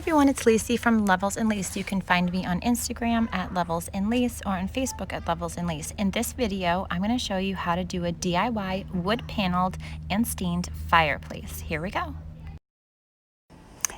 everyone, it's Lacey from Levels and Lace. You can find me on Instagram at Levels and Lace or on Facebook at Levels and Lace. In this video, I'm going to show you how to do a DIY wood paneled and stained fireplace. Here we go.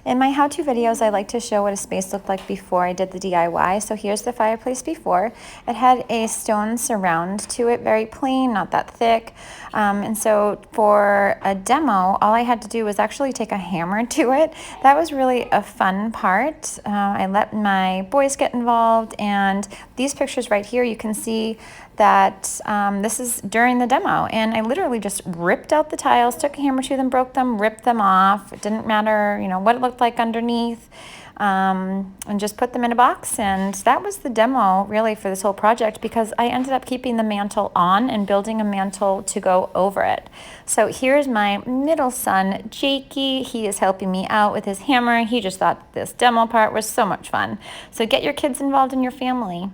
In my how-to videos, I like to show what a space looked like before I did the DIY. So here's the fireplace before. It had a stone surround to it, very plain, not that thick. And so for a demo, all I had to do was actually take a hammer to it. That was really a fun part. I let my boys get involved, and these pictures right here, you can see that this is during the demo, and I literally just ripped out the tiles, took a hammer to them, broke them, ripped them off. It didn't matter, you know, what it looked like underneath, and just put them in a box. And that was the demo really for this whole project, because I ended up keeping the mantle on and building a mantle to go over it. So here's my middle son, Jakey. He is helping me out with his hammer. He just thought this demo part was so much fun. So get your kids involved in your family.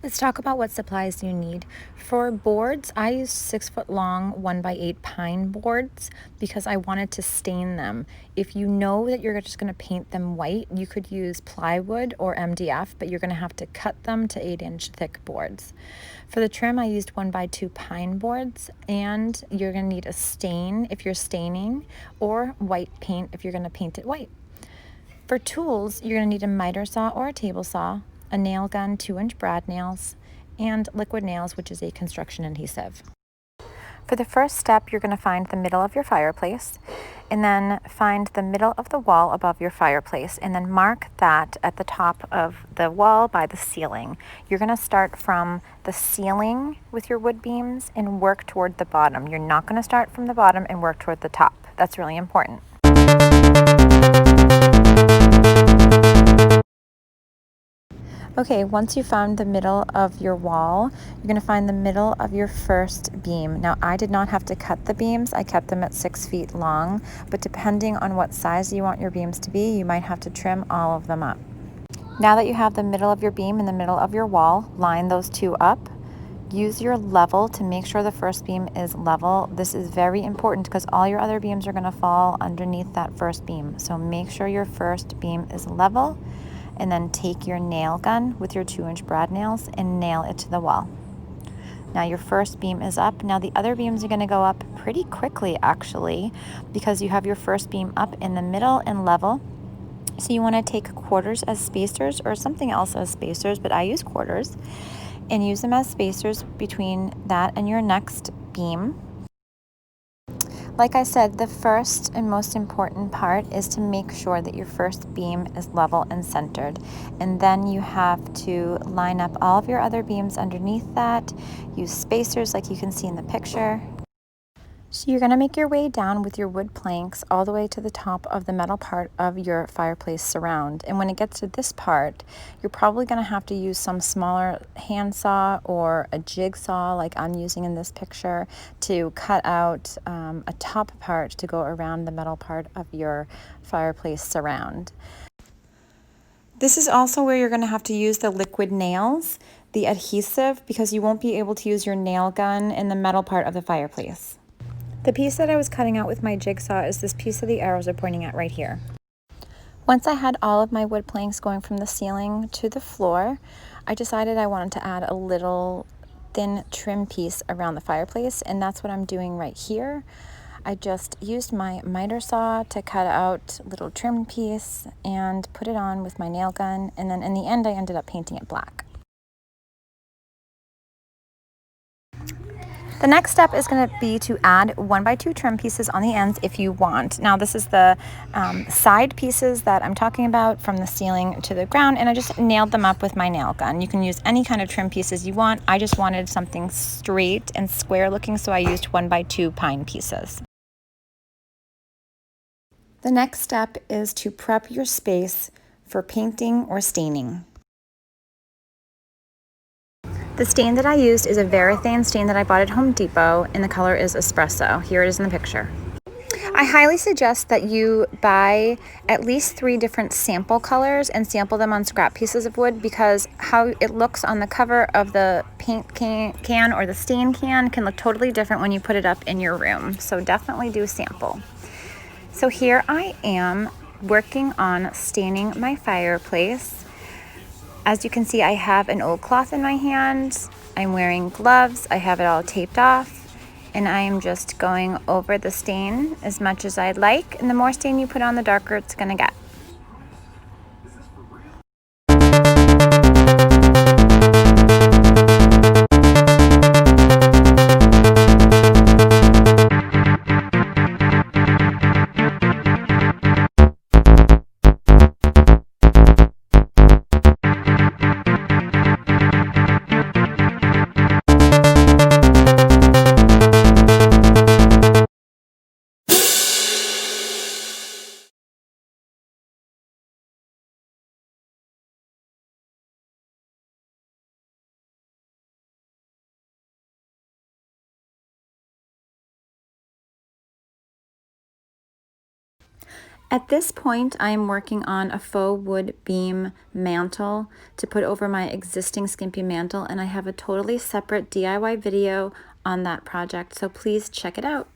Let's talk about what supplies you need. For boards, I used 6-foot long 1x8 pine boards because I wanted to stain them. If you know that you're just going to paint them white, you could use plywood or MDF, but you're going to have to cut them to 8-inch thick boards. For the trim, I used 1x2 pine boards, and you're going to need a stain if you're staining, or white paint if you're going to paint it white. For tools, you're going to need a miter saw or a table saw, a nail gun, 2-inch brad nails, and liquid nails, which is a construction adhesive. For the first step, you're going to find the middle of your fireplace, and then find the middle of the wall above your fireplace, and then mark that at the top of the wall by the ceiling. You're going to start from the ceiling with your wood beams and work toward the bottom. You're not going to start from the bottom and work toward the top. That's really important. Okay, once you found the middle of your wall, you're going to find the middle of your first beam. Now, I did not have to cut the beams. I kept them at 6 feet long, but depending on what size you want your beams to be, you might have to trim all of them up. Now that you have the middle of your beam and the middle of your wall, line those two up. Use your level to make sure the first beam is level. This is very important because all your other beams are going to fall underneath that first beam. So make sure your first beam is level, and then take your nail gun with your 2-inch brad nails and nail it to the wall. Now your first beam is up. Now the other beams are going to go up pretty quickly, actually, because you have your first beam up in the middle and level. So you want to take quarters as spacers, or something else as spacers, but I use quarters, and use them as spacers between that and your next beam. Like I said, the first and most important part is to make sure that your first beam is level and centered. And then you have to line up all of your other beams underneath that. Use spacers like you can see in the picture. So you're going to make your way down with your wood planks all the way to the top of the metal part of your fireplace surround. And when it gets to this part, you're probably going to have to use some smaller handsaw or a jigsaw like I'm using in this picture to cut out a top part to go around the metal part of your fireplace surround. This is also where you're going to have to use the liquid nails, the adhesive, because you won't be able to use your nail gun in the metal part of the fireplace. The piece that I was cutting out with my jigsaw is this piece that the arrows are pointing at right here. Once I had all of my wood planks going from the ceiling to the floor, I decided I wanted to add a little thin trim piece around the fireplace, and that's what I'm doing right here. I just used my miter saw to cut out a little trim piece and put it on with my nail gun, and then in the end I ended up painting it black. The next step is going to be to add 1x2 trim pieces on the ends if you want. Now this is the side pieces that I'm talking about from the ceiling to the ground, and I just nailed them up with my nail gun. You can use any kind of trim pieces you want. I just wanted something straight and square looking, so I used 1x2 pine pieces. The next step is to prep your space for painting or staining. The stain that I used is a very thin stain that I bought at Home Depot, and the color is espresso. Here it is in the picture. I highly suggest that you buy at least 3 different sample colors and sample them on scrap pieces of wood, because how it looks on the cover of the paint can or the stain can look totally different when you put it up in your room. So definitely do sample. So here I am working on staining my fireplace. As you can see, I have an old cloth in my hand. I'm wearing gloves. I have it all taped off, and I am just going over the stain as much as I'd like. And the more stain you put on, the darker it's gonna get. At this point, I am working on a faux wood beam mantle to put over my existing skimpy mantle, and I have a totally separate DIY video on that project, so please check it out.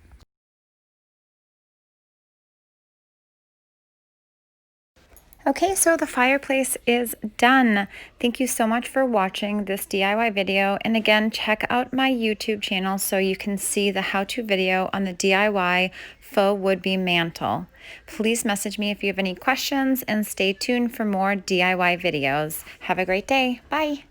Okay, so the fireplace is done. Thank you so much for watching this DIY video. And again, check out my YouTube channel so you can see the how-to video on the DIY faux wood beam mantle. Please message me if you have any questions and stay tuned for more DIY videos. Have a great day. Bye.